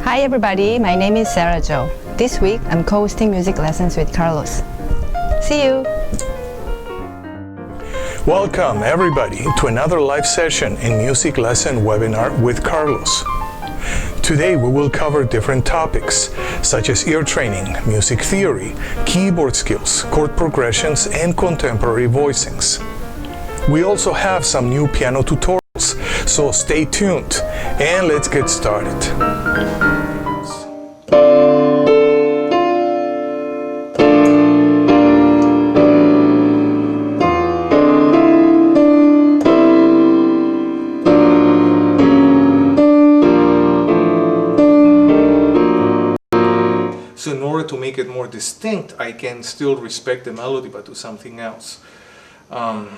Hi everybody, my name is Sera Jo. This week I'm co-hosting music lessons with Carlos. See you! Welcome everybody to another live session in music lesson webinar with Carlos. Today we will cover different topics such as ear training, music theory, keyboard skills, chord progressions, and contemporary voicings. We also have some new piano tutorials, so stay tuned and let's get started. So in order to make it more distinct, I can still respect the melody but do something else. I'm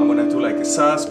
gonna do like a sas.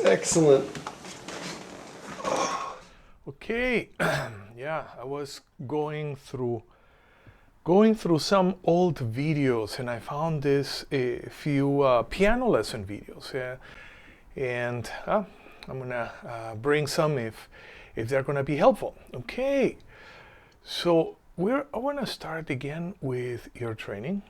Excellent. Okay, yeah, I was going through some old videos and I found a few piano lesson videos. Yeah, and I'm gonna bring some if they're gonna be helpful. Okay, so I wanna start again with ear training.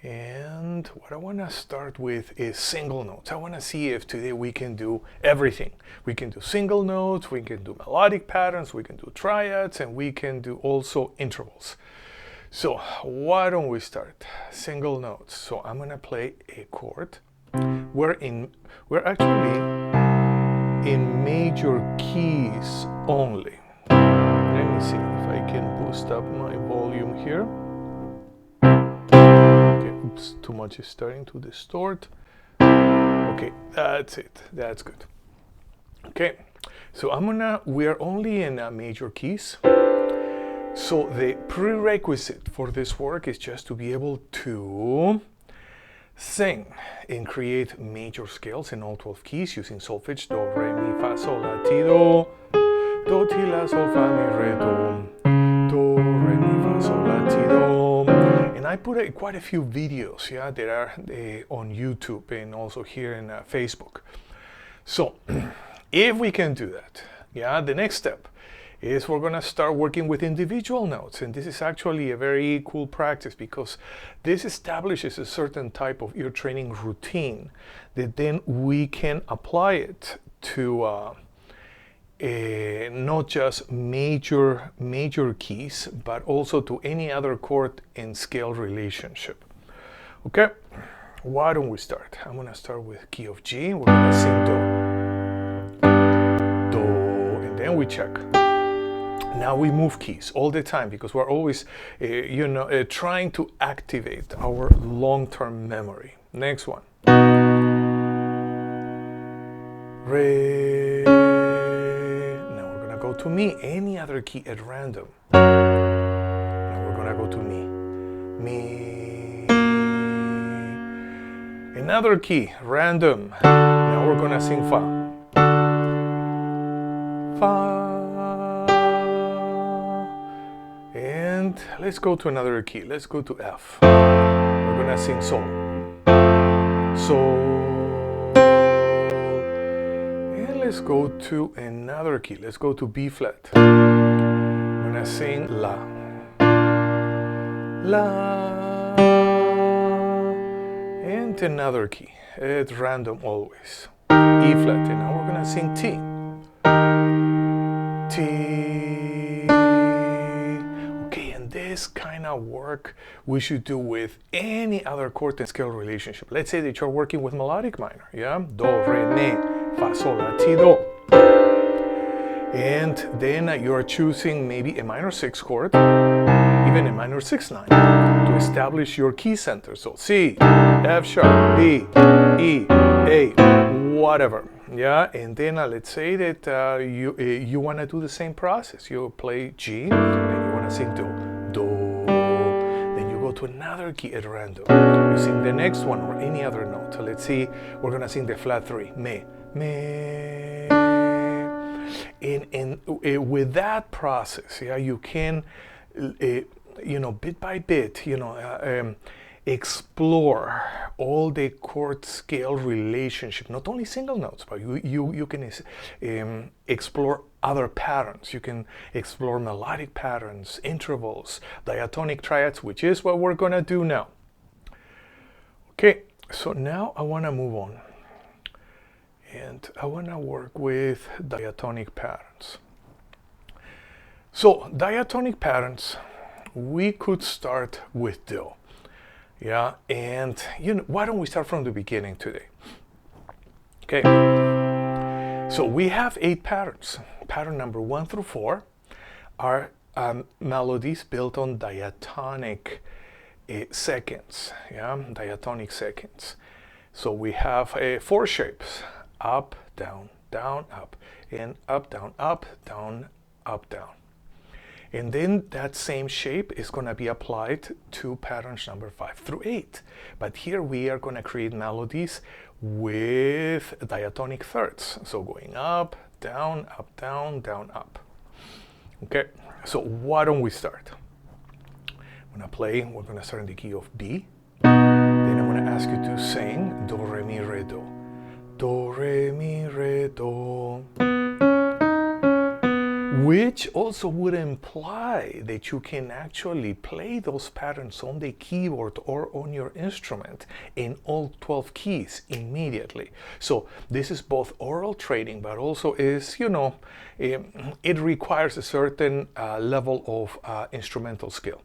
And what I want to start with is single notes. I want to see if today we can do everything. We can do single notes, we can do melodic patterns, we can do triads, and we can do also intervals. So why don't we start? Single notes. So I'm going to play a chord. We're actually in major keys only. Let me see if I can boost up my volume here. Oops, too much is starting to distort. Okay, that's it. That's good. Okay, so we're only in major keys. So the prerequisite for this work is just to be able to sing and create major scales in all 12 keys using solfege, do, re, mi, fa, sol, la, ti, do, ti, la, sol, fa, mi, re, do, re, mi, fa, sol, la, ti, do. And I put quite a few videos, yeah, that are on YouTube and also here in Facebook. So if we can do that, yeah, the next step is we're going to start working with individual notes. And this is actually a very cool practice because this establishes a certain type of ear training routine that then we can apply it to not just major keys, but also to any other chord and scale relationship. Okay, why don't we start? I'm going to start with key of G. We're going to sing do, and then we check. Now we move keys all the time because we're always, trying to activate our long-term memory. Next one. Re. Now we're gonna go to mi. Any other key at random. Now we're gonna go to mi. Mi. Another key, random. Now we're gonna sing fa. Fa. And let's go to another key. Let's go to F. We're gonna sing sol. Sol. And let's go to another key. Let's go to B flat. I'm gonna sing La. La. And another key. It's random always. E flat. And now we're gonna sing T. T. Okay, and this kind of work we should do with any other chord and scale relationship. Let's say that you're working with melodic minor, yeah? Do, re, mi, fa, sol, la, ti, do. And then you're choosing maybe a minor 6 chord, even a minor 6/9, to establish your key center. So C, F sharp, B, E, A, whatever. Yeah, and then let's say that you want to do the same process. You play G, and you want to sing Do, Do. Then you go to another key at random. You sing the next one or any other note. So let's see, we're going to sing the flat 3, Me, Me. And with that process, yeah, you can, bit by bit, explore all the chord scale relationship, not only single notes, but you can explore other patterns. You can explore melodic patterns, intervals, diatonic triads, which is what we're gonna do now. Okay, so now I wanna move on. And I wanna work with diatonic patterns. So diatonic patterns, we could start with Do. Yeah, and why don't we start from the beginning today? Okay, so we have 8 patterns. Pattern number 1 through 4 are melodies built on diatonic seconds. Yeah, diatonic seconds. So we have 4 shapes: up, down, down, up, and up, down, up, down, up, down. And then that same shape is going to be applied to patterns number 5 through 8. But here we are going to create melodies with diatonic thirds. So going up, down, down, up. Okay, so why don't we start? I'm going to play, we're going to start in the key of B. Then I'm going to ask you to sing Do, Re, Mi, Re, Do. Do, Re, Mi, Re, Do. Which also would imply that you can actually play those patterns on the keyboard or on your instrument in all 12 keys immediately. So this is both oral training, but also is, it requires a certain level of instrumental skill.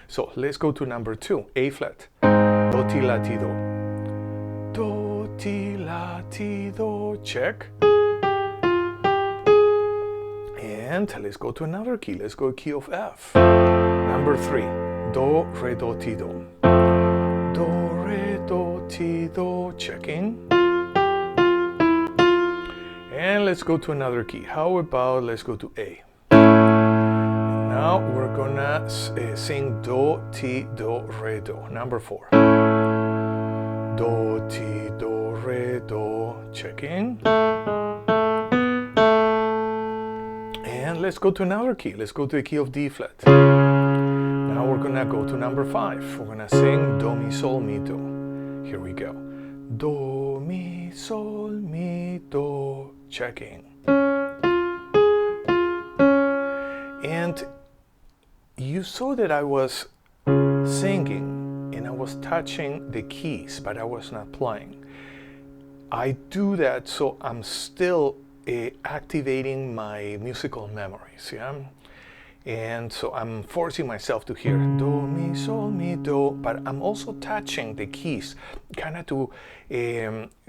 So let's go to number 2, A flat, Do, Ti, La, Ti, Do. Do, Ti, La, Ti, Do, check. And let's go to another key. Let's go key of F. Number 3, Do, Re, Do, Ti, Do. Do, Re, Do, Ti, Do, checking. And let's go to another key. How about let's go to A. And now we're gonna sing Do, Ti, Do, Re, Do. Number 4. Do, Ti, Do, Re, Do, checking. And let's go to another key. Let's go to the key of D flat. Now we're gonna go to number 5. We're gonna sing Do, Mi, Sol, Mi, Do. Here we go. Do, Mi, Sol, Mi, Do, checking. And you saw that I was singing and I was touching the keys, but I was not playing. I do that so I'm still activating my musical memories, yeah? And so I'm forcing myself to hear Do, Mi, Sol, Mi, Do, but I'm also touching the keys, kind of to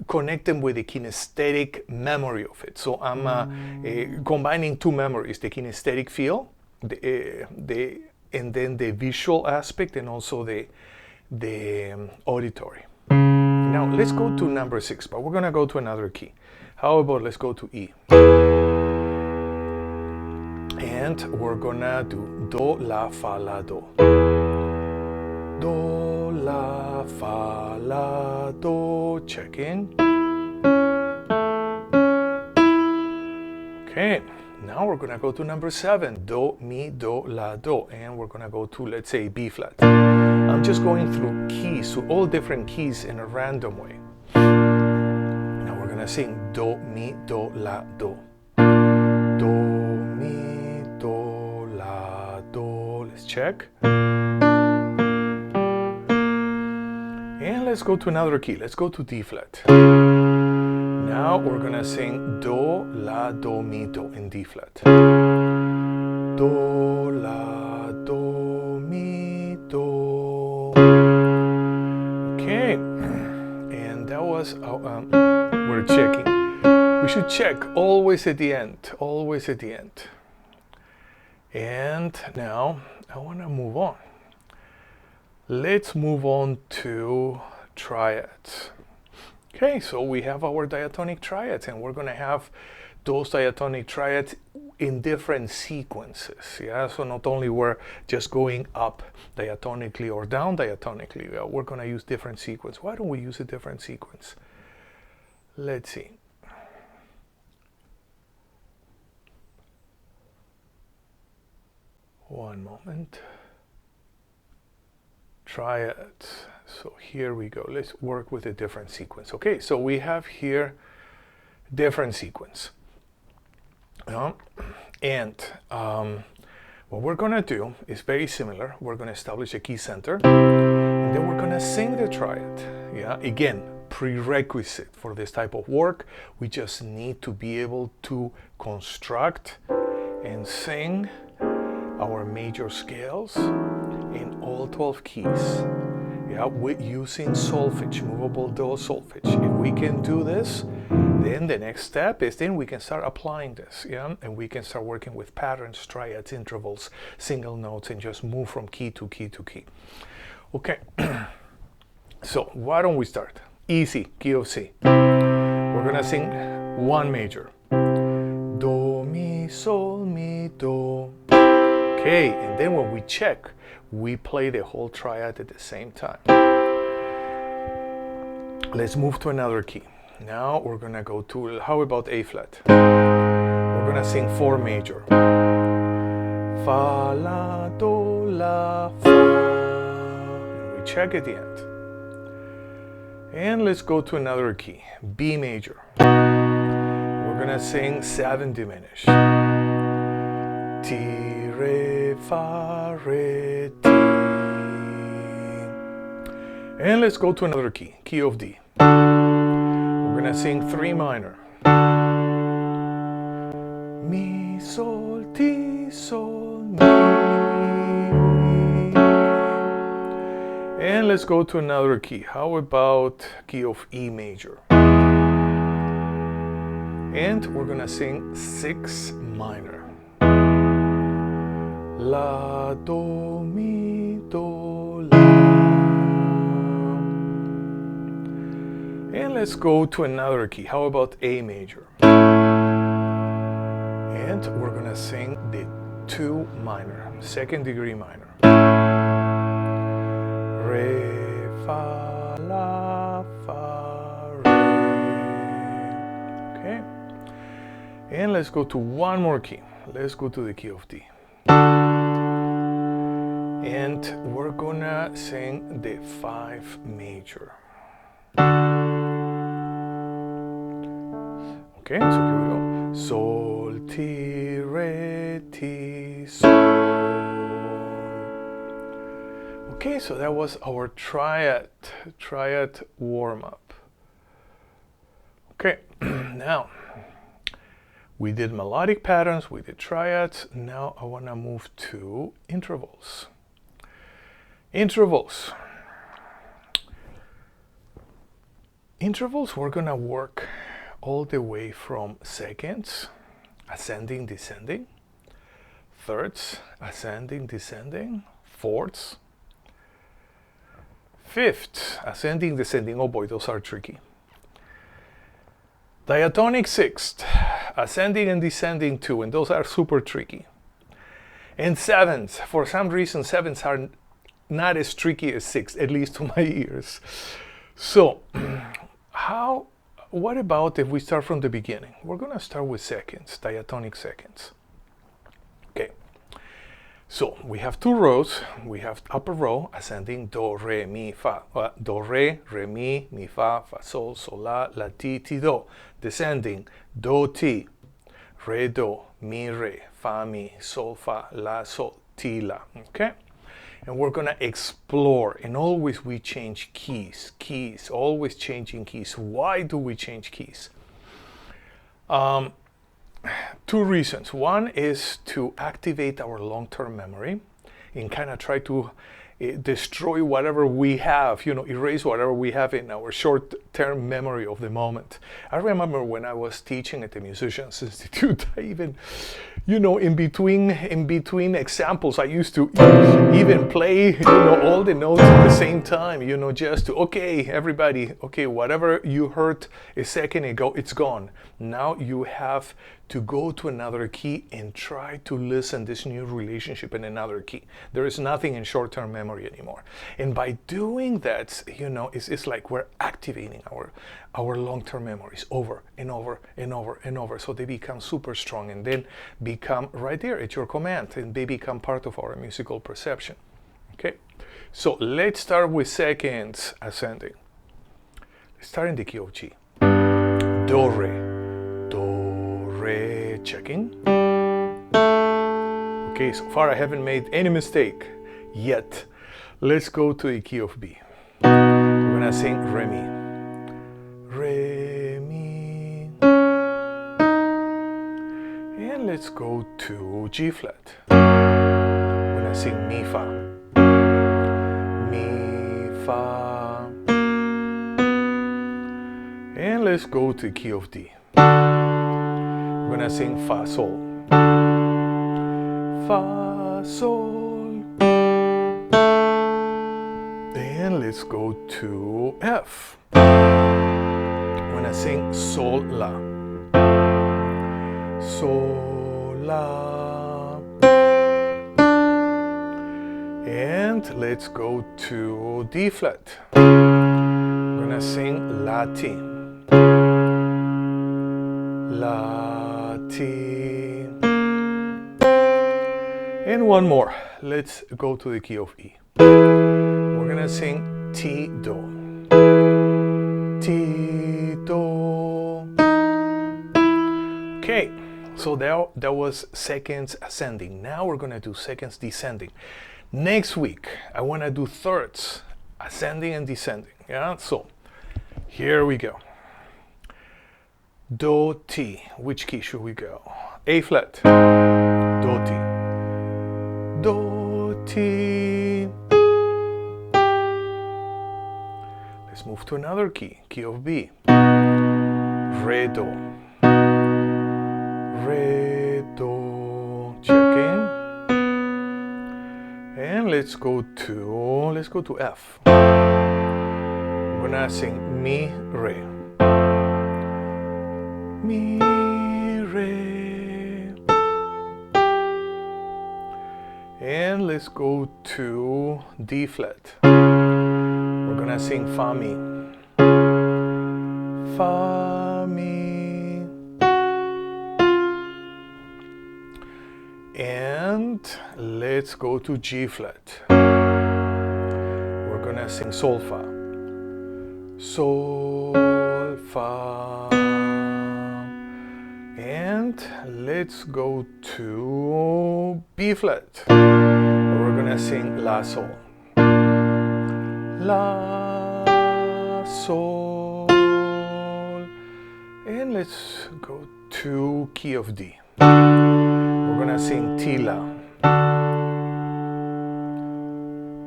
connect them with the kinesthetic memory of it. So I'm combining 2 memories, the kinesthetic feel, and then the visual aspect, and also the auditory. Now let's go to number 6, but we're gonna go to another key. How about let's go to E. And we're gonna do Do, La, Fa, La, Do. Do, La, Fa, La, Do, checking. Okay, now we're gonna go to number 7, Do, Mi, Do, La, Do. And we're gonna go to, let's say, B flat. I'm just going through keys, so all different keys in a random way. gonna sing do, mi, do, la, do. Do, mi, do, la, do. Let's check. And let's go to another key. Let's go to D flat. Now we're gonna sing do, la, do, mi, do in D flat. Do, la, do, mi, do. Okay, and that was we're checking. We should check always at the end, always at the end. And now I want to move on. Let's move on to triads. Okay, so we have our diatonic triads, and we're going to have those diatonic triads in different sequences. Yeah, so not only we're just going up diatonically or down diatonically, we're going to use different sequence. Why don't we use a different sequence? Let's see. One moment. Triads. So here we go. Let's work with a different sequence. Okay, so we have here different sequence. And what we're going to do is very similar. We're going to establish a key center, and then we're going to sing the triad. Yeah, again, prerequisite for this type of work. We just need to be able to construct and sing our major scales in all 12 keys. Yeah, with using solfege, movable do solfege. If we can do this, then the next step is then we can start applying this, yeah, and we can start working with patterns, triads, intervals, single notes, and just move from key to key to key. Okay, so why don't we start? Easy, key of C. We're gonna sing one major. Do, mi, sol, mi, do. Okay, and then when we check, we play the whole triad at the same time. Let's move to another key. Now we're gonna go to, how about A flat? We're gonna sing 4 major. Fa, la, do, la, fa. And we check at the end. And let's go to another key, B major. We're gonna sing 7 diminished. Ti, re, fa, re, ti. And let's go to another key, key of D. We're gonna sing 3 minor. Mi, sol, ti, sol, mi. And let's go to another key. How about key of E major? And we're gonna sing 6 minor. La, do, mi, do, la. And let's go to another key. How about A major? And we're gonna sing the 2 minor, 2nd degree minor. Re, fa, la, fa, re. Okay. And let's go to one more key. Let's go to the key of D. And we're gonna sing the 5 major. Okay, so here we go. Sol, ti, re, ti, sol. Okay, so that was our triad warm-up. Okay, now we did melodic patterns, we did triads. Now I want to move to intervals. Intervals. Intervals, we're going to work all the way from seconds, ascending, descending, thirds, ascending, descending, fourths, fifths, ascending, descending. Oh boy, those are tricky. Diatonic sixth, ascending and descending too, and those are super tricky. And sevenths, for some reason, sevenths are not as tricky as sixths, at least to my ears. So, what about if we start from the beginning? We're going to start with seconds, diatonic seconds. Okay. So we have two rows. We have upper row ascending do, re, mi, fa. Do, re, mi, fa, sol, la, ti, do. Descending do, ti, re, do, mi, re, fa, mi, sol, fa, la, sol, ti, la. Okay? And we're gonna explore, and always we change keys, always changing keys. Why do we change keys? Two reasons. One is to activate our long-term memory and kind of try to destroy whatever we have, erase whatever we have in our short-term memory of the moment. I remember when I was teaching at the Musicians Institute, I even, in between examples, I used to even play, all the notes at the same time, just to, okay, everybody, okay, whatever you heard a second ago, it's gone. Now you have to go to another key and try to listen this new relationship in another key. There is nothing in short-term memory anymore. And by doing that, it's like we're activating our long-term memories over and over and over and over. So they become super strong and then become right there at your command, and they become part of our musical perception. Okay, so let's start with seconds ascending. Let's start in the key of G. Do, re, checking. Okay, so far I haven't made any mistake yet. Let's go to the key of B. We're gonna sing re, mi. Re, mi. And let's go to G flat. We're gonna sing mi, fa. Mi, fa. And let's go to the key of D. We're gonna sing fa, sol. Fa, sol. And let's go to F. We're gonna sing sol, la. Sol, la. And let's go to D flat. We're gonna sing la, ti. La, ti. And one more. Let's go to the key of E. We're gonna sing ti, do. Ti, do. Okay, so that was seconds ascending. Now we're gonna do seconds descending. Next week, I wanna do thirds, ascending and descending. Yeah, so here we go. Do, ti. Which key should we go? A flat. Do, ti. Do, ti. Let's move to another key. Key of B. Re, do. Re, do. Checking. And let's go to F. We're gonna sing mi, re. Mi, re. And let's go to D flat. We're gonna sing fa, mi. Fa, mi. And let's go to G flat. We're gonna sing sol, fa. Sol, fa. And let's go to B flat. We're gonna sing la, sol. La, sol. And let's go to key of D. We're gonna sing ti, la.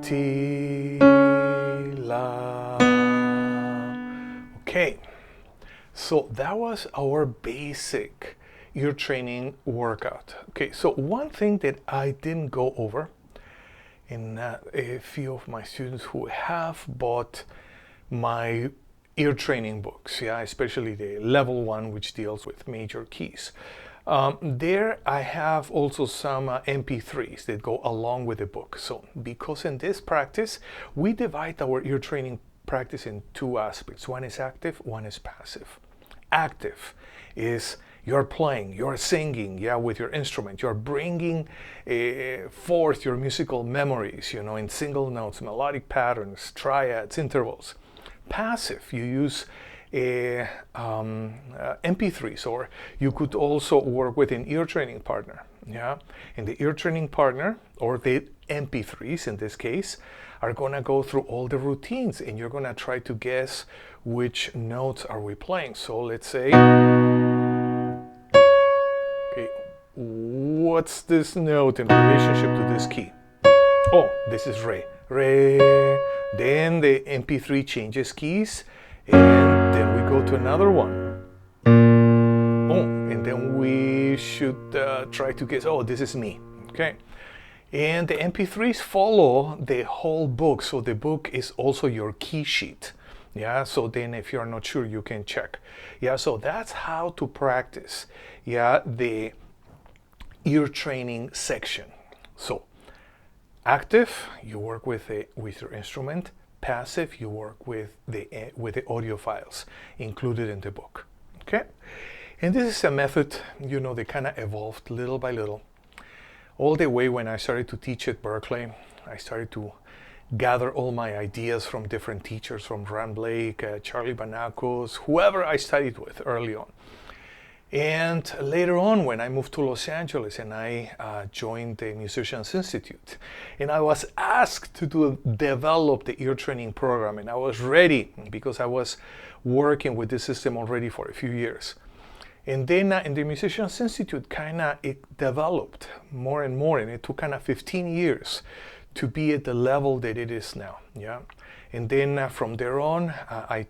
Ti, la. Okay. So that was our basic ear training workout. Okay, so one thing that I didn't go over, and a few of my students who have bought my ear training books, yeah, especially the level 1, which deals with major keys. There I have also some MP3s that go along with the book. So because in this practice, we divide our ear training practice in two aspects. One is active, one is passive. Active is You're playing, you're singing, yeah, with your instrument. You're bringing forth your musical memories, you know, in single notes, melodic patterns, triads, intervals. Passive, you use MP3s, or you could also work with an ear training partner, yeah. And the ear training partner, or the MP3s in this case, are gonna go through all the routines, and you're gonna try to guess which notes are we playing. So let's say, okay, what's this note in relationship to this key? Oh, this is Re. Re. Then the MP3 changes keys, and then we go to another one. Oh, and then we should try to guess, oh, this is Mi. Okay. And the MP3s follow the whole book, so the book is also your key sheet. Yeah, so then if you're not sure, you can check. Yeah, so that's how to practice, yeah, the ear training section. So active, you work with your instrument. Passive, you work with the audio files included in the book. Okay, and this is a method, you know, that kind of evolved little by little. All the way when I started to teach at Berkeley, I started to gather all my ideas from different teachers, from Ran Blake, Charlie Banacos, whoever I studied with early on. And later on, when I moved to Los Angeles and I joined the Musicians Institute, and I was asked to develop the ear training program, and I was ready because I was working with this system already for a few years. And then in the Musicians Institute, it developed more and more, and it took 15 years to be at the level that it is now. Yeah, and then from there on, I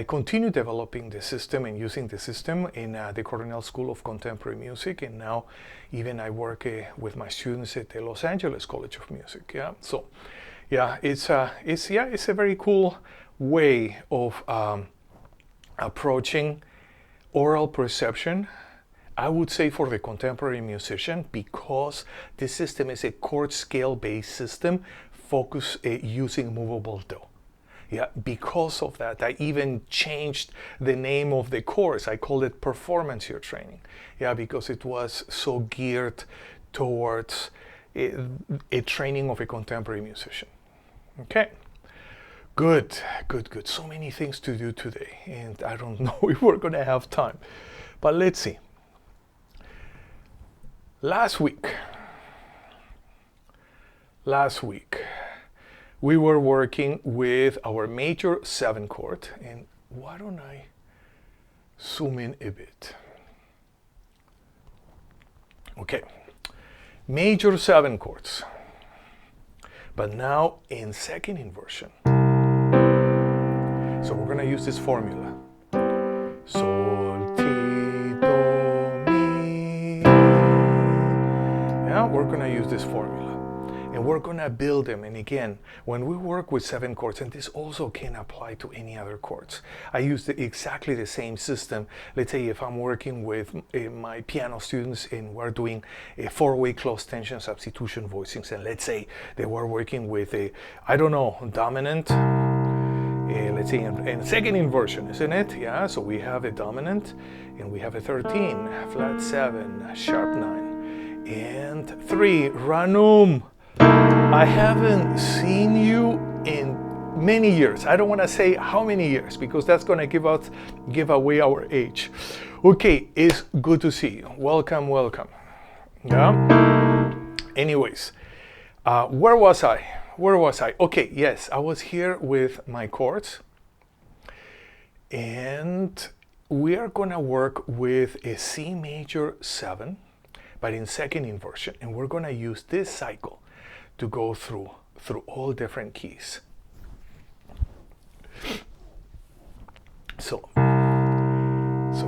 continued developing the system and using the system in the Cornell School of Contemporary Music, and now even I work with my students at the Los Angeles College of Music. Yeah, so yeah, it's a very cool way of approaching oral perception, I would say, for the contemporary musician, because this system is a chord scale based system focused using movable do. Yeah, because of that, I even changed the name of the course. I called it Performance Ear Training. Yeah, because it was so geared towards a training of a contemporary musician. Okay. Good. So many things to do today, and I don't know if we're going to have time. But let's see. Last week, we were working with our major 7 chord, and why don't I zoom in a bit? Okay, major 7 chords, but now in second inversion. So we're gonna use this formula. Sol, ti, do, mi. Yeah, we're gonna use this formula. And we're gonna build them. And again, when we work with 7 chords, and this also can apply to any other chords, I use exactly the same system. Let's say if I'm working with my piano students and we're doing a 4-way close tension substitution voicings, and let's say they were working with a, I don't know, dominant, let's say in second inversion, isn't it? Yeah, so we have a dominant, and we have a 13, flat 7, sharp 9, and 3, ranum. I haven't seen you in many years. I don't want to say how many years, because that's going to give away our age. Okay, it's good to see you. Welcome. Yeah. Anyways, where was I? Okay, yes, I was here with my chords, and we are going to work with a C major 7, but in second inversion, and we're going to use this cycle to go through all different keys. So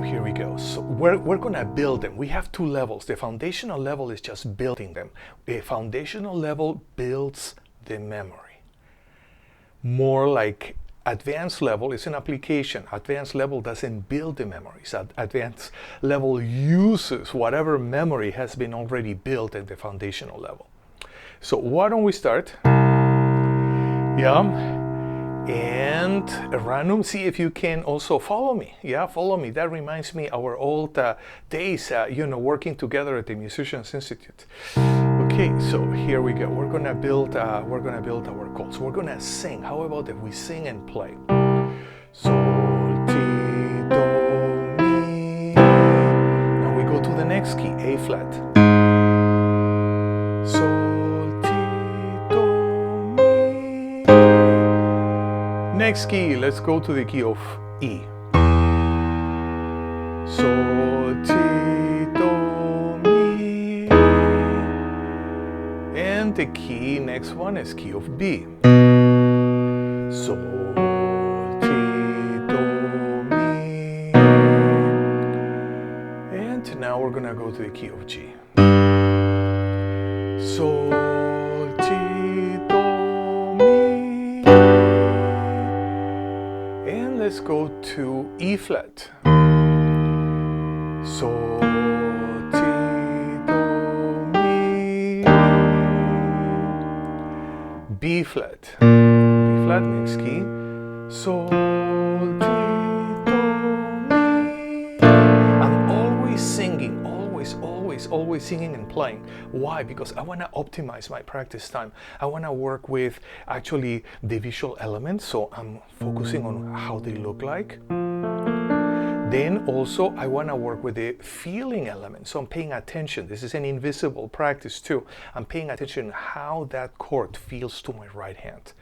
here we go. So we're gonna build them. We have 2 levels. The foundational level is just building them. The foundational level builds the memory. More like advanced level is an application. Advanced level doesn't build the memories. Advanced level uses whatever memory has been already built at the foundational level. So why don't we start? Yeah. And a random, see if you can also follow me. Yeah, follow me. That reminds me our old days, working together at the Musicians Institute. Okay, so here we go. We're gonna build our chords. We're gonna sing. How about if we sing and play? Sol, ti, do, mi. Now we go to the next key, A flat. Sol, ti, do, mi. Next key, let's go to the key of E. Sol, ti, do, mi. And the key, next one is key of B. Sol, ti, do, mi. And now we're gonna go to the key of G. Sol, ti, do, mi. And let's go to E flat. Sol, ti, do, mi. B flat. B flat, next key. Sol, ti, do, mi. I'm always singing, always singing and playing. Why? Because I want to optimize my practice time. I want to work with actually the visual elements, so I'm focusing on how they look like. Then also I want to work with the feeling element, so I'm paying attention. This is an invisible practice too. I'm paying attention how that chord feels to my right hand.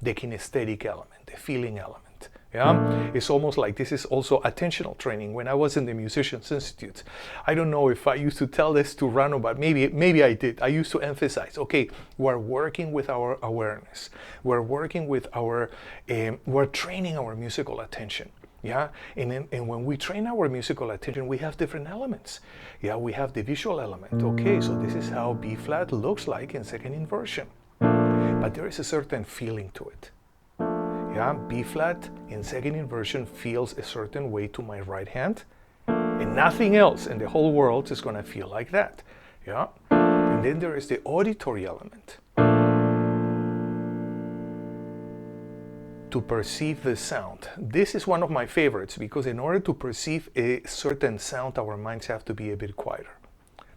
The kinesthetic element, the feeling element. Yeah, it's almost like this is also attentional training. When I was in the Musicians Institute, I don't know if I used to tell this to Rano, but maybe I did. I used to emphasize, okay, we're working with our awareness. We're working with our, we're training our musical attention. Yeah, and when we train our musical attention, we have different elements. Yeah, we have the visual element. Okay, so this is how B flat looks like in second inversion. But there is a certain feeling to it. Yeah, B flat in second inversion feels a certain way to my right hand, and nothing else in the whole world is going to feel like that. Yeah, and then there is the auditory element. To perceive the sound. This is one of my favorites because in order to perceive a certain sound, our minds have to be a bit quieter.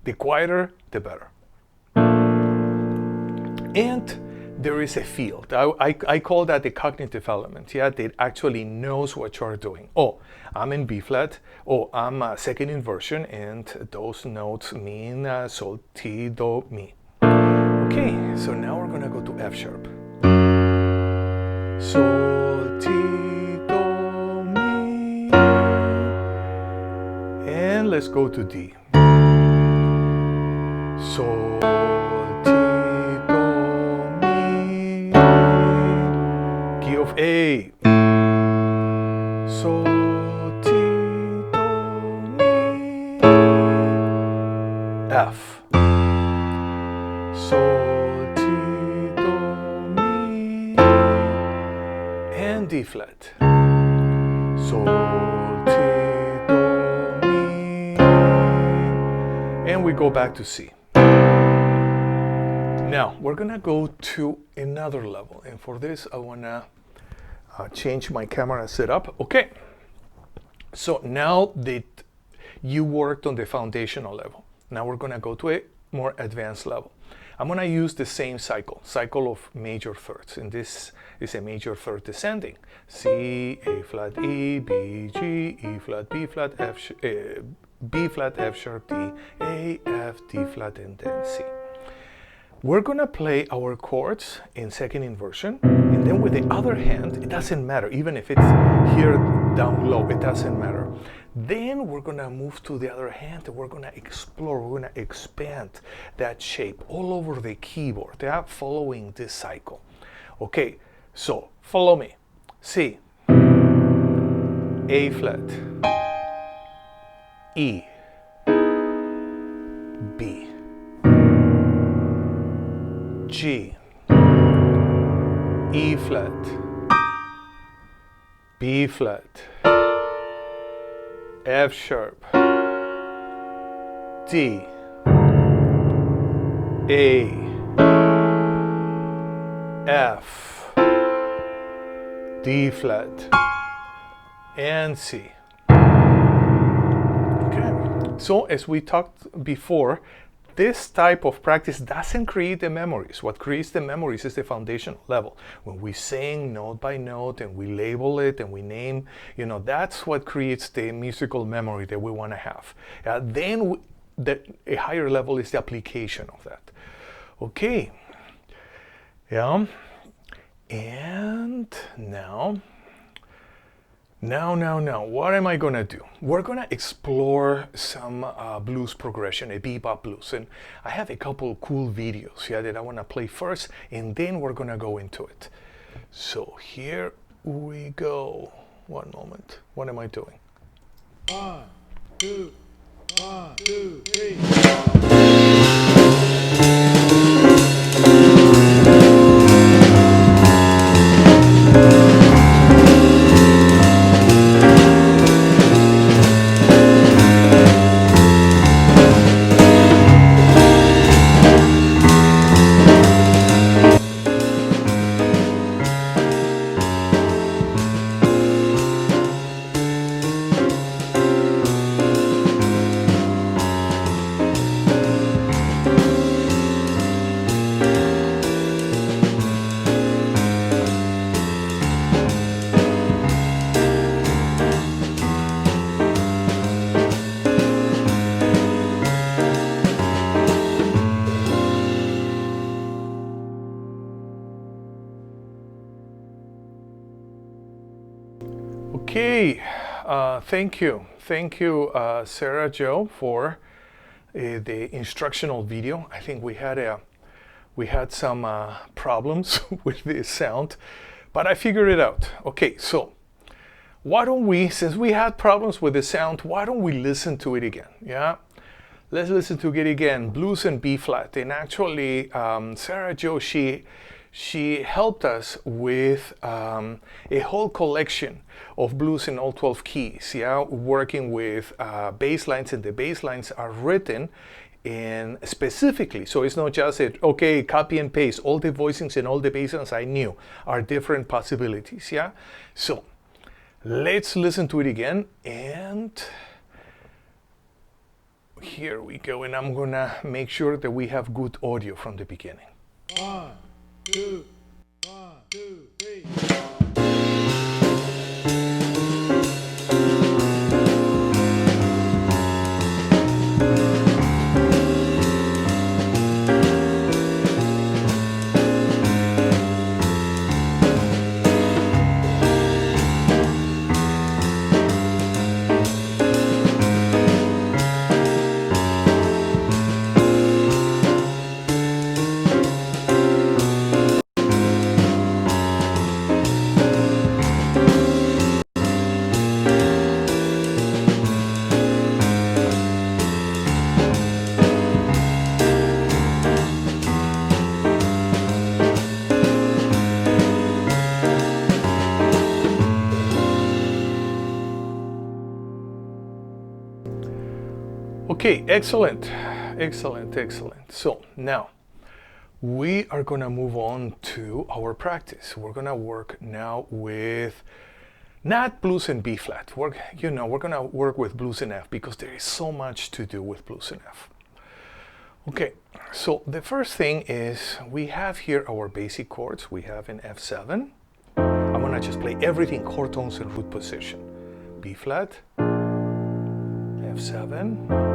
The quieter, the better. And there is a field. I call that the cognitive element. Yeah, that actually knows what you're doing. Oh, I'm in B flat. Oh, I'm second inversion, and those notes mean sol, ti, do, mi. Okay, so now we're gonna go to F sharp. Sol, ti, do, mi. And let's go to D. Sol, ti, do, mi. Key of A. Sol, ti, do, mi. F. Sol, ti, do, mi. And D flat. Sol, ti, do, mi. And we go back to C. Now we're gonna go to another level, and for this I wanna change my camera setup. Okay, so now that you worked on the foundational level, now we're gonna go to a more advanced level. I'm gonna use the same cycle of major thirds, and this is a major third descending. C, A flat, E, B, G, E flat, B flat, F, B flat, F sharp, D, A, F, D flat, and then C. We're gonna play our chords in second inversion, and then with the other hand, it doesn't matter, even if it's here down low, it doesn't matter. Then we're gonna move to the other hand, and we're gonna explore, we're gonna expand that shape all over the keyboard, yeah, following this cycle. Okay, so follow me. C, A flat, E, B, G, E flat, B flat, F sharp, D, A, F, D flat, and C. Okay, so as we talked before, this type of practice doesn't create the memories. What creates the memories is the foundational level. When we sing note by note and we label it and we name, that's what creates the musical memory that we want to have. Then a higher level is the application of that. Okay. Yeah. And now, what am I going to do? We're going to explore some blues progression, a bebop blues. And I have a couple cool videos that I want to play first, and then we're going to go into it. So here we go. One moment. What am I doing? 1, 2, 1, 2, 3. Okay, thank you, Sera Joe, for the instructional video. I think we had some problems with the sound, but I figured it out. Okay, so why don't we, since we had problems with the sound, why don't we listen to it again? Yeah, let's listen to it again. Blues in B flat, and actually, Sera Joe, she helped us with a whole collection of blues in all 12 keys, working with bass lines, and the bass lines are written in specifically, so it's not just okay, copy and paste, all the voicings and all the bass lines I knew are different possibilities, So let's listen to it again, and here we go, and I'm gonna make sure that we have good audio from the beginning. 1, 2, 1, 2, 3. Okay, excellent. So now we are gonna move on to our practice. We're gonna work now with not blues in B flat. We're gonna work with blues in F, because there is so much to do with blues in F. Okay, so the first thing is we have here our basic chords. We have in F7. I'm gonna just play everything chord tones in root position. B flat, F7,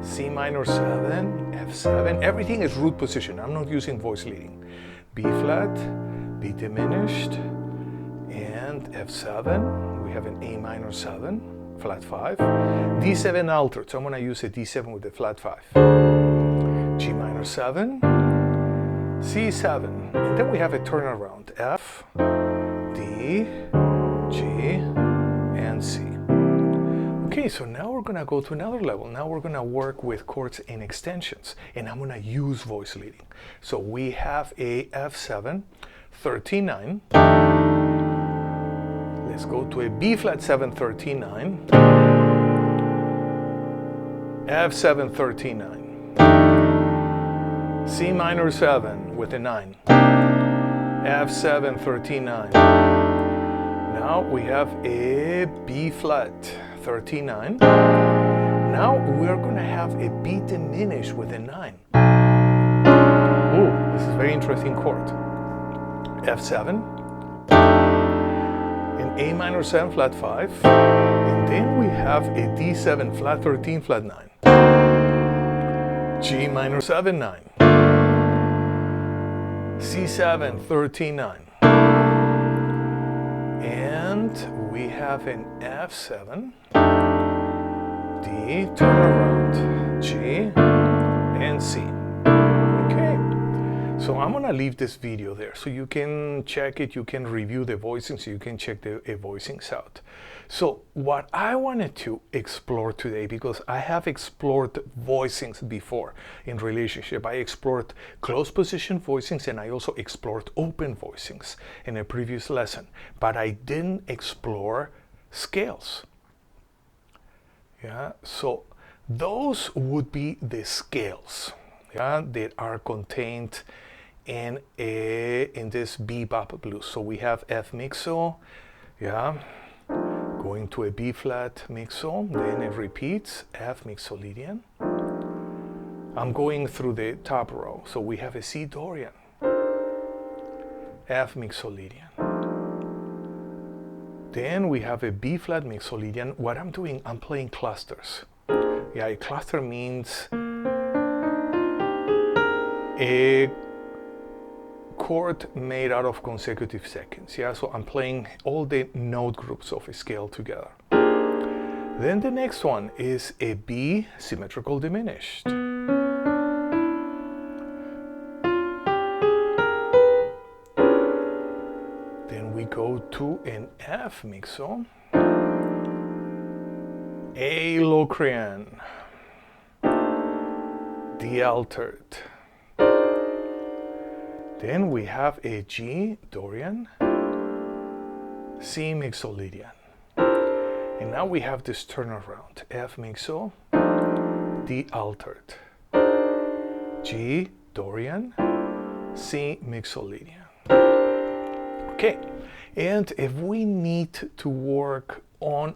C minor 7, F7, everything is root position. I'm not using voice leading. B flat, B diminished, and F7. We have an A minor 7, flat 5. D7 altered, so I'm gonna use a D7 with the flat 5. G minor 7, C7, and then we have a turnaround. F, D, G, and C. Okay, so now we're gonna go to another level. Now we're gonna work with chords and extensions, and I'm gonna use voice leading. So we have a F7, 13/9. Let's go to a B flat 7, 13/9. F7, 13/9. C minor 7 with a 9. F7, 13/9. Now we have a B flat 39. Now we're going to have a B diminished with a 9. Oh, this is a very interesting chord. F7, an A minor 7 flat 5, and then we have a D7 flat 13 flat 9, G minor 7 9, C7 13 9, and we have an F7, D, turn around, G, and C. Okay, so I'm gonna leave this video there so you can check it, you can review the voicings, you can check the voicings out. So what I wanted to explore today, because I have explored voicings before in relationship, I explored close position voicings and I also explored open voicings in a previous lesson, but I didn't explore scales. Yeah, so those would be the scales, yeah, that are contained in this bebop blues. So we have F mixo, yeah, going to a B flat mixo, then it repeats F mixolydian. I'm going through the top row, so we have a C Dorian, F mixolydian. Then we have a B flat mixolydian. What I'm doing, I'm playing clusters. Yeah, a cluster means a chord made out of consecutive seconds. Yeah, so I'm playing all the note groups of a scale together. Then the next one is a B symmetrical diminished. Then we go to an F mixo, A Locrian, D altered. Then we have a G Dorian, C mixolydian. And now we have this turnaround, F mixo, D altered, G Dorian, C mixolydian. Okay, and if we need to work on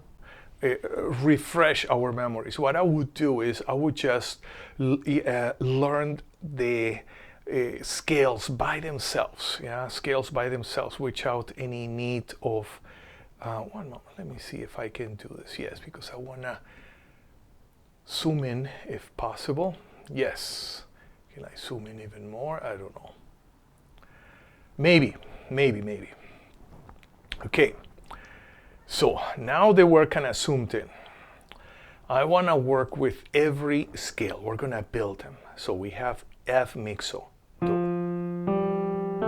refresh our memories, what I would do is I would just learn the scales by themselves, yeah, scales by themselves without any need of, one moment, let me see if I can do this, yes, because I want to zoom in if possible, yes, can I zoom in even more, I don't know, maybe. Okay, so now that we're kind of zoomed in, I want to work with every scale. We're going to build them. So we have F mixo. Do, mi, fa.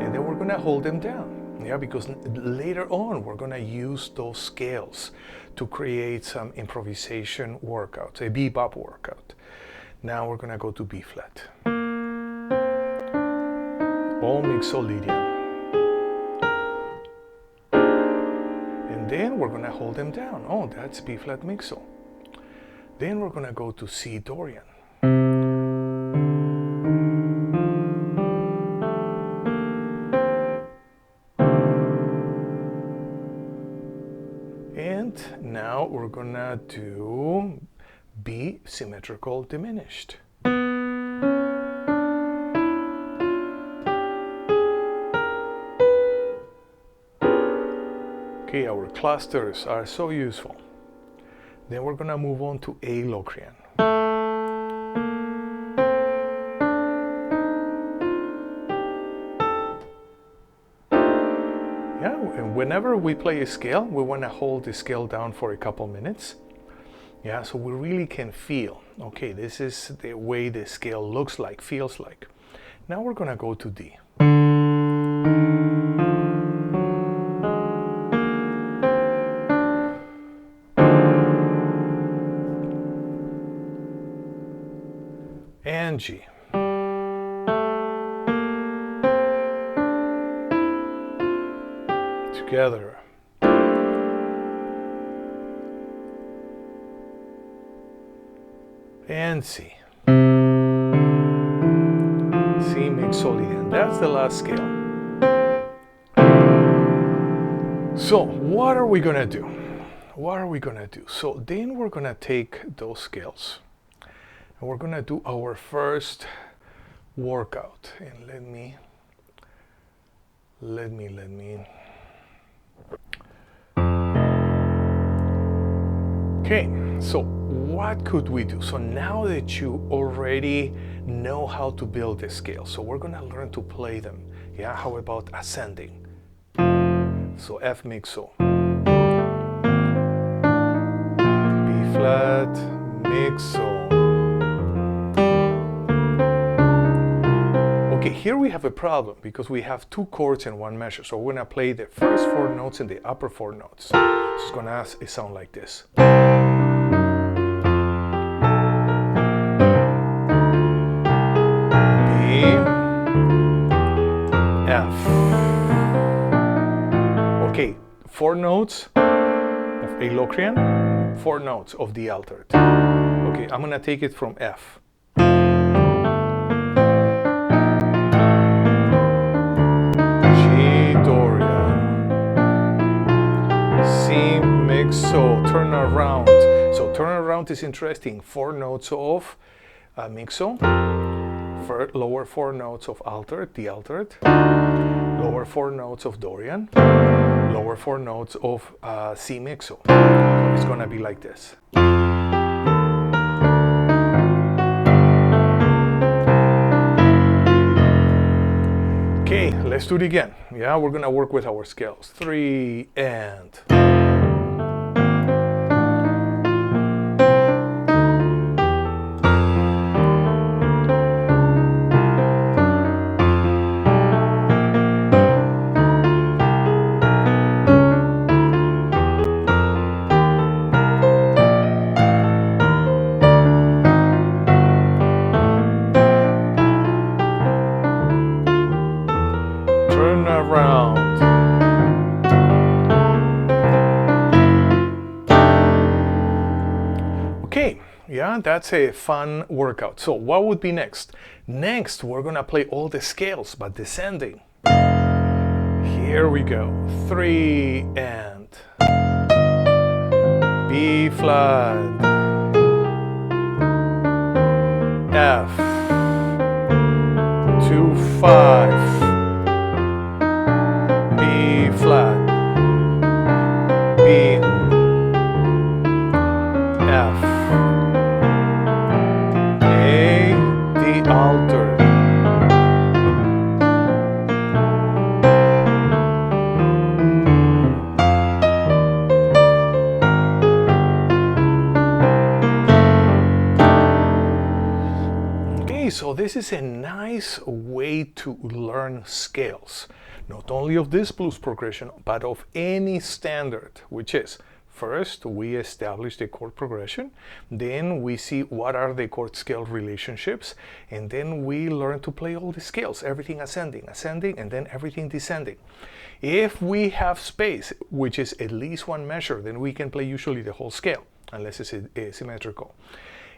And then we're going to hold them down. Yeah, because later on we're going to use those scales to create some improvisation workouts, a bebop workout. Now we're going to go to B flat. All mixolydian. And then we're going to hold them down. Oh, that's B flat mixo. Then we're going to go to C Dorian. And now we're going to do B symmetrical diminished. Okay, our clusters are so useful. Then we're going to move on to A Locrian. Yeah, and whenever we play a scale, we want to hold the scale down for a couple minutes. Yeah, so we really can feel, okay, this is the way the scale looks like, feels like. Now we're going to go to D. And G. Together. And C. C solid, and that's the last scale. So what are we gonna do? What are we gonna do? So then we're gonna take those scales and we're gonna do our first workout. And let me. Okay, so what could we do? So now that you already know how to build the scales, so we're gonna learn to play them. Yeah, how about ascending? So F mixo, B flat, mixo. Okay, here we have a problem because we have two chords in one measure. So we're gonna play the first four notes and the upper four notes. So it's gonna sound like this. F. Okay, four notes of A Locrian, four notes of D altered. Okay, I'm gonna take it from F. G Dorian, C mixo, turn around. So turn around is interesting. Four notes of mixo. Lower four notes of altered, D altered, lower four notes of Dorian, lower four notes of C mixo. So it's gonna be like this. Okay, let's do it again. Yeah, we're gonna work with our scales. 3 and. Yeah, that's a fun workout. So what would be next? Next, we're gonna play all the scales, but descending. Here we go. 3 and B flat, F, 2 5, B flat, B, F, altered. Okay, so this is a nice way to learn scales, not only of this blues progression, but of any standard, which is first, we establish the chord progression, then we see what are the chord scale relationships, and then we learn to play all the scales, everything ascending, and then everything descending. If we have space, which is at least one measure, then we can play usually the whole scale, unless it's symmetrical.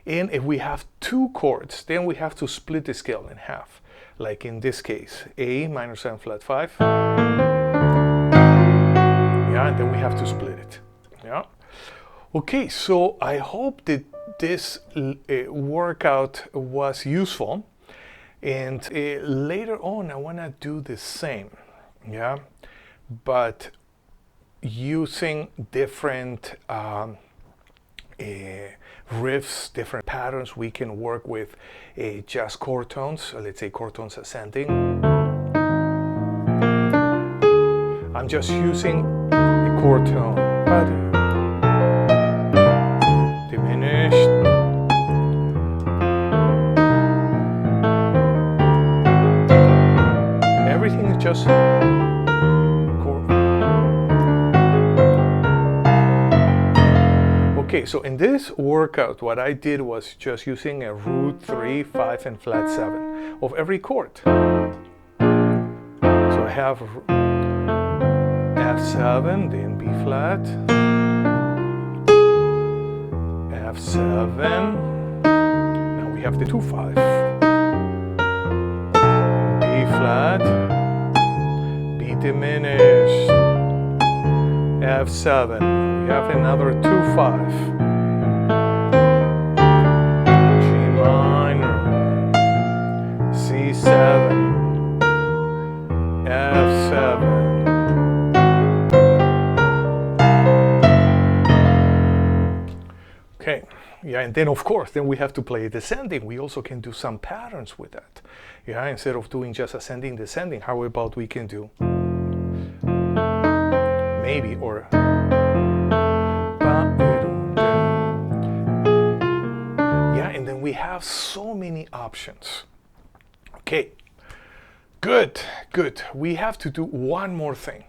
And if we have two chords, then we have to split the scale in half, like in this case, A minor 7 flat 5, yeah, and then we have to split it. Yeah. Okay, so I hope that this workout was useful, and later on I want to do the same, yeah, but using different riffs, different patterns. We can work with just chord tones, let's say chord tones ascending. I'm just using a chord tone, but diminished. Everything is just chord. Okay, so in this workout, what I did was just using a root 3, 5, and flat 7 of every chord. So I have F7, then B flat, F7, now we have the 2, 5, B, flat, B diminished, F7. We have another 2/5. G minor, C7, F7. Okay, yeah, and then of course, then we have to play descending. We also can do some patterns with that. Yeah, instead of doing just ascending, descending, how about we can do maybe or yeah, and then we have so many options. Okay, good, good. We have to do one more thing.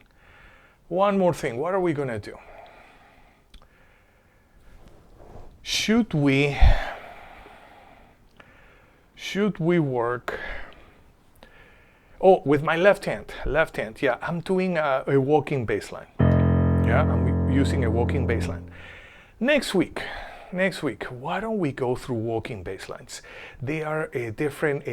One more thing. What are we gonna do? Should we work? Oh, with my left hand, yeah, I'm doing a walking bass line. Yeah, I'm using a walking bass line. Next week, why don't we go through walking bass lines? They are different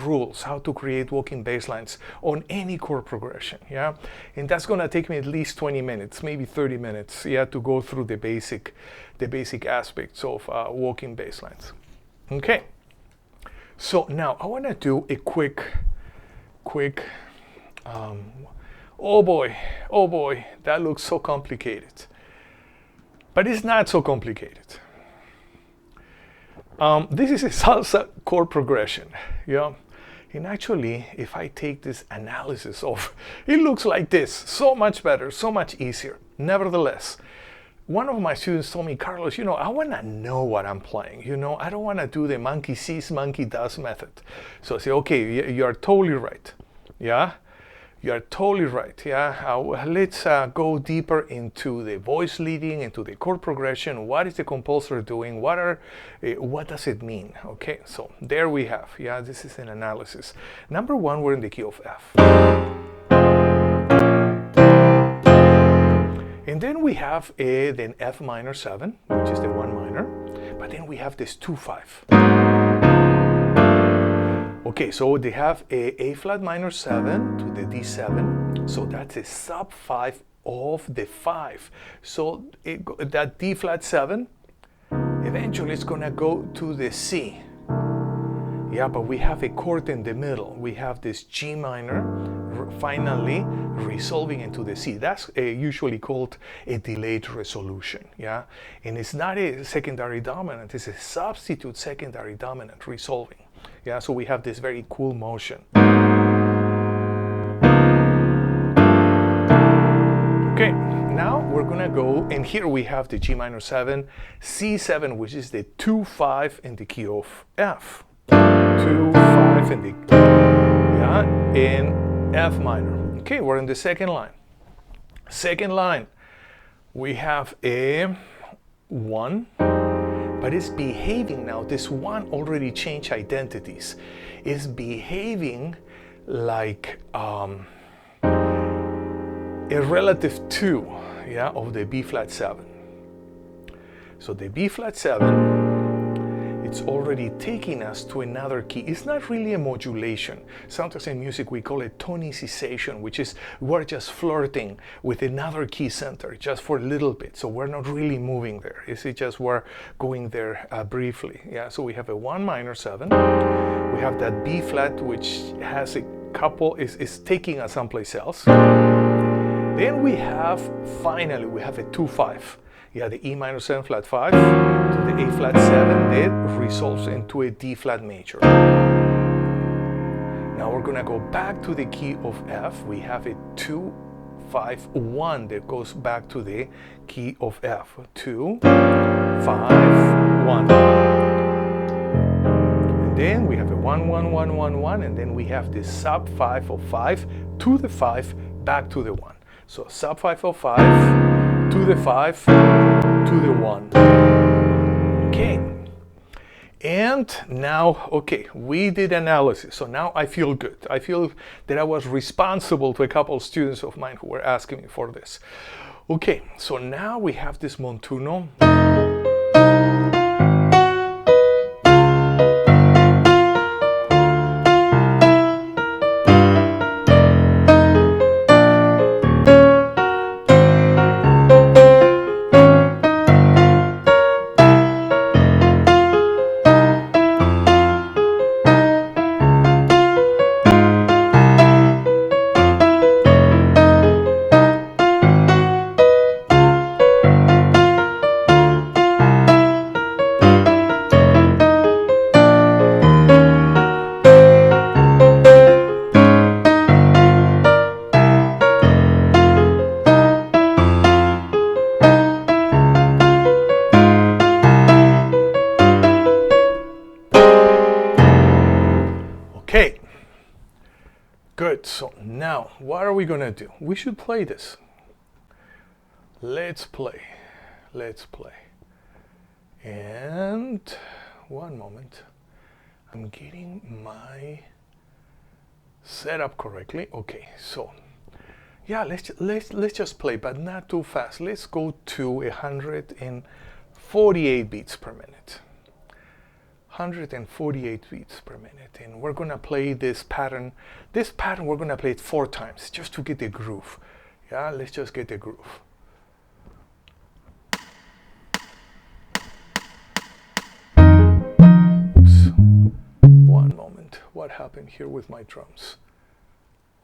rules how to create walking bass lines on any chord progression, yeah? And that's gonna take me at least 20 minutes, maybe 30 minutes, yeah, to go through the basic aspects of walking bass lines. Okay, so now I wanna do a quick, oh boy, that looks so complicated. But it's not so complicated. This is a salsa chord progression, yeah? And actually, if I take this analysis of, it looks like this, so much better, so much easier. Nevertheless, one of my students told me, Carlos, you know, I want to know what I'm playing, you know? I don't want to do the monkey sees, monkey does method. So I say, okay, you're totally right, yeah? You're totally right, yeah? Let's go deeper into the voice leading, into the chord progression. What is the composer doing? What does it mean? Okay, so there we have, yeah, this is an analysis. Number one, we're in the key of F. And then we have then F minor 7, which is the 1 minor, but then we have this 2/5. Okay, so they have a flat minor 7 to the D7, so that's a sub 5 of the 5. So that D flat 7, eventually it's gonna go to the C. Yeah, but we have a chord in the middle. We have this G minor finally resolving into the C. That's usually called a delayed resolution, yeah? And it's not a secondary dominant, it's a substitute secondary dominant resolving. Yeah, so we have this very cool motion. Okay, now we're gonna go, and here we have the G minor 7, C7, which is the 2/5 in the key of F. 2/5 in the, yeah, in F minor. Okay, we're in the second line. Second line, we have a 1. But it's behaving now, this 1 already changed identities. It's behaving like a relative 2, yeah, of the B flat 7. So the B flat 7, it's already taking us to another key. It's not really a modulation. Sometimes in music we call it tonicization, which is we're just flirting with another key center just for a little bit. So we're not really moving there. It's just we're going there briefly. Yeah. So we have a 1 minor 7. We have that B flat, which has a couple, is taking us someplace else. Then we have, finally, we have a 2/5. Yeah, the E minor 7 flat 5 to the A flat 7 that resolves into a D flat major. Now we're gonna go back to the key of F. We have a 2/5/1 that goes back to the key of F. 2/5/1. And then we have a 1/1/1/1/1, and then we have this sub 5 of 5 to the 5 back to the 1. So sub 5 of 5 to the 5 to the 1. Okay. And now, okay, we did analysis. So now I feel good. I feel that I was responsible to a couple of students of mine who were asking me for this. Okay, so now we have this montuno. we gonna do? We should play this. Let's play. Let's play. And one moment. I'm getting my setup correctly. Okay, so yeah, let's just play, but not too fast. Let's go to 148 beats per minute. 148 beats per minute, and we're gonna play this pattern. This pattern we're gonna play it 4 times just to get the groove. Yeah, let's just get the groove. Oops. One moment. What happened here with my drums?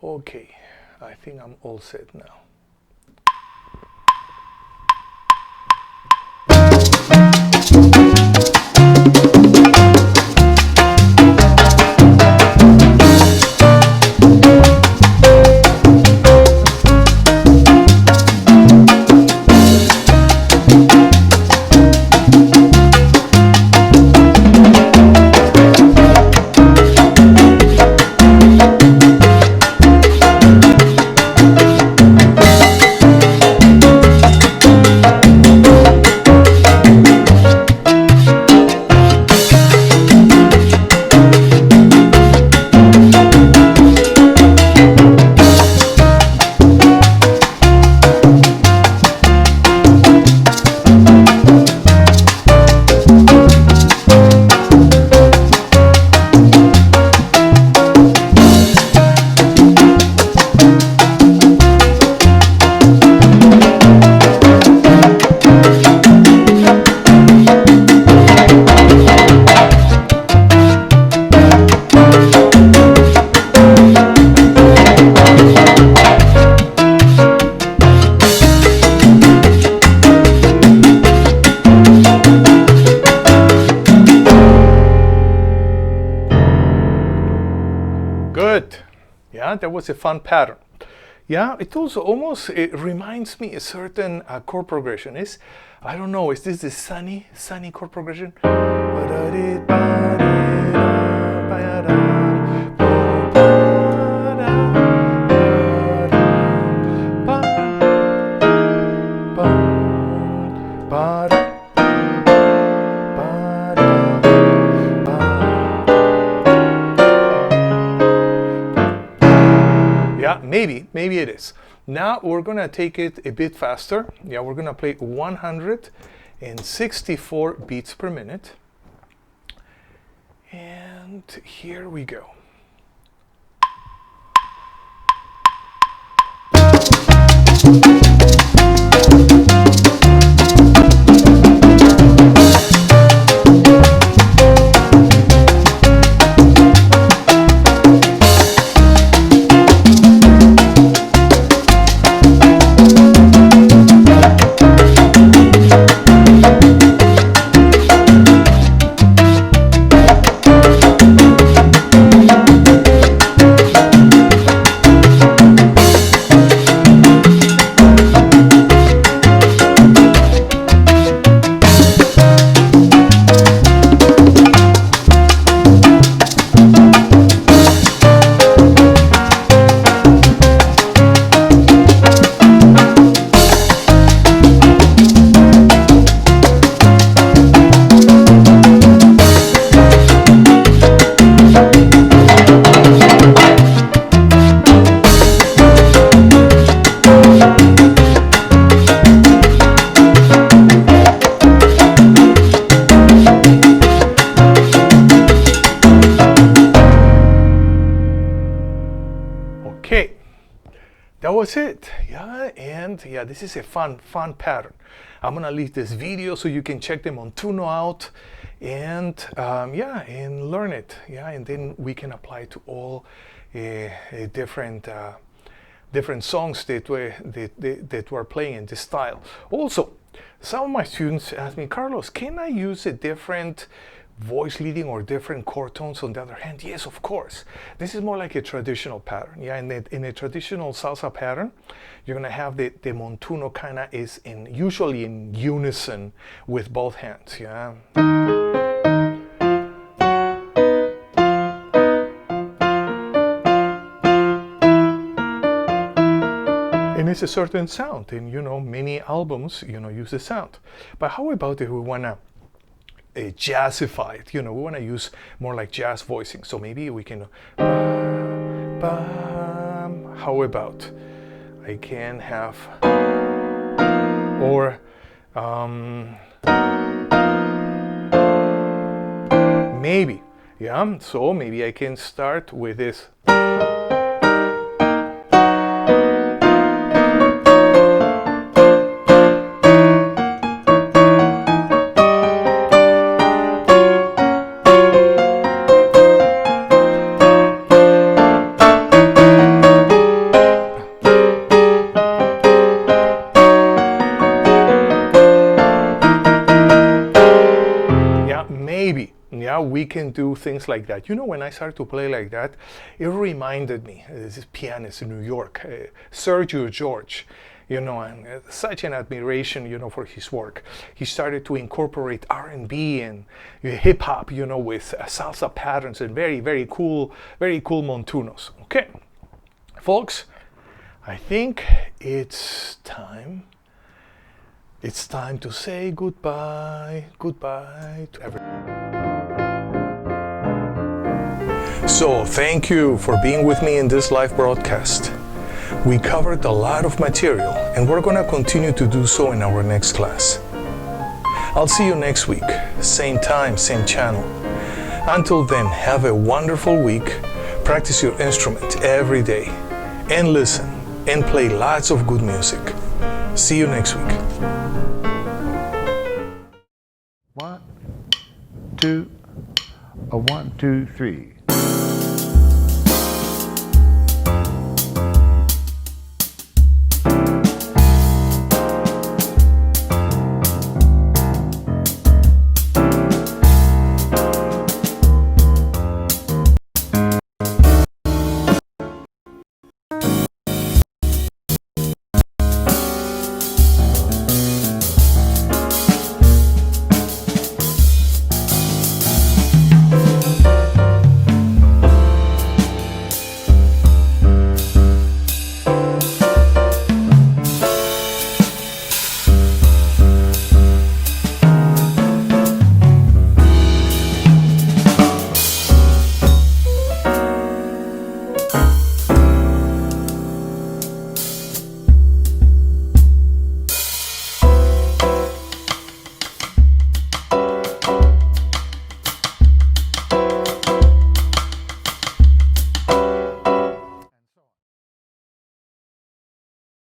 Okay, I think I'm all set now. Good. Yeah, that was a fun pattern. Yeah, it also almost it reminds me a certain chord progression. I don't know, is this the sunny chord progression? Yeah, maybe it is. Now we're gonna take it a bit faster. Yeah, we're gonna play 164 beats per minute. And here we go. That was it. Yeah, and yeah, this is a fun pattern. I'm gonna leave this video so you can check them on Tuno Out, and yeah, and learn it. Yeah, and then we can apply to all different songs that we're playing in this style. Also, some of my students ask me, Carlos, can I use a different voice leading or different chord tones on the other hand? Yes, of course. This is more like a traditional pattern. Yeah, in a traditional salsa pattern, you're gonna have the montuno kind of is usually in unison with both hands. Yeah. And it's a certain sound, and many albums use the sound. But how about if we want to jazzify it? We want to use more like jazz voicing. So maybe we can how about I can have, or maybe, so maybe I can start with this. We can do things like that. When I started to play like that, it reminded me, this pianist in New York, Sergio George, and such an admiration, for his work. He started to incorporate R&B and hip hop, with salsa patterns and very, very cool montunos. Okay, folks, I think it's time. It's time to say goodbye to everyone. So, thank you for being with me in this live broadcast. We covered a lot of material, and we're going to continue to do so in our next class. I'll see you next week, same time, same channel. Until then, have a wonderful week, practice your instrument every day, and listen, and play lots of good music. See you next week. 1, 2, 1, 2, 3.